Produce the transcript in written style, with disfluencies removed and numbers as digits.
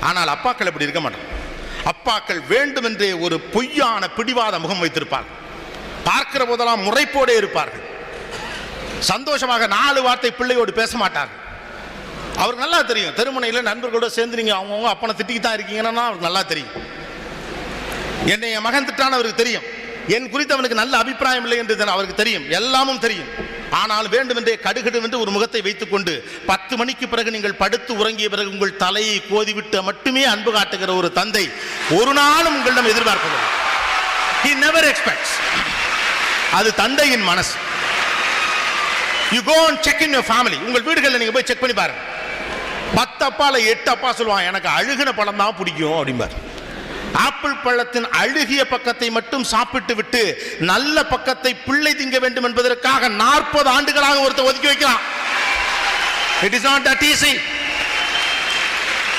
ஆனால் அப்பாக்கள் அப்படி இருக்க மாட்டாங்க. அப்பாக்கள் வேண்டுமென்றே ஒரு பொய்யான பிடிவாத முகம் வைத்திருப்பார்கள். பார்க்கிற போதெல்லாம் முறைப்போடே இருப்பார்கள். சந்தோஷமாக 4 வார்த்தை பிள்ளையோடு பேச மாட்டார்கள். அவருக்கு நல்லா தெரியும், தெருமுனையில் நண்பர்களோட சேர்ந்து நீங்க அவங்கவுங்க அப்பனை திட்டிக்கு தான் இருக்கீங்கன்னா அவருக்கு நல்லா தெரியும். என்னை என் மகன் திட்டான்னு அவருக்கு தெரியும். என் குறித்து அவனுக்கு நல்ல அபிப்பிராயம் இல்லை என்று அவருக்கு தெரியும். எல்லாமும் தெரியும். ஆனால் வேண்டுமென்றே கடுகடுவென்று ஒரு முகத்தை வைத்துக் கொண்டு 10 மணிக்கு பிறகு நீங்கள் படுத்து உறங்கிய பிறகு உங்கள் தலையை கோதிவிட்டு மட்டுமே அன்பு காட்டுகிற ஒரு தந்தை ஒரு நாளும் உங்களிடம் எதிர்பார்ப்பதில்லை. He never expects. அது தந்தையின் மனசு. You go and check in your family. உங்கள் வீடுகளில் நீங்க போய் செக் பண்ணி பாருங்க. 10 அப்பால 8 அப்பா சொல்லுவான் எனக்கு அழுகின பழம் தான் பிடிக்கும் அப்படிம்பார். ஆப்பிள் பழத்தின் அழுகிய பக்கத்தை மட்டும் சாப்பிட்டு விட்டு நல்ல பக்கத்தை பிள்ளை திங்க வேண்டும் என்பதற்காக 40 ஆண்டுகளாக ஒருத்தர் ஒதுக்கி வைக்கலாம். It is not that easy.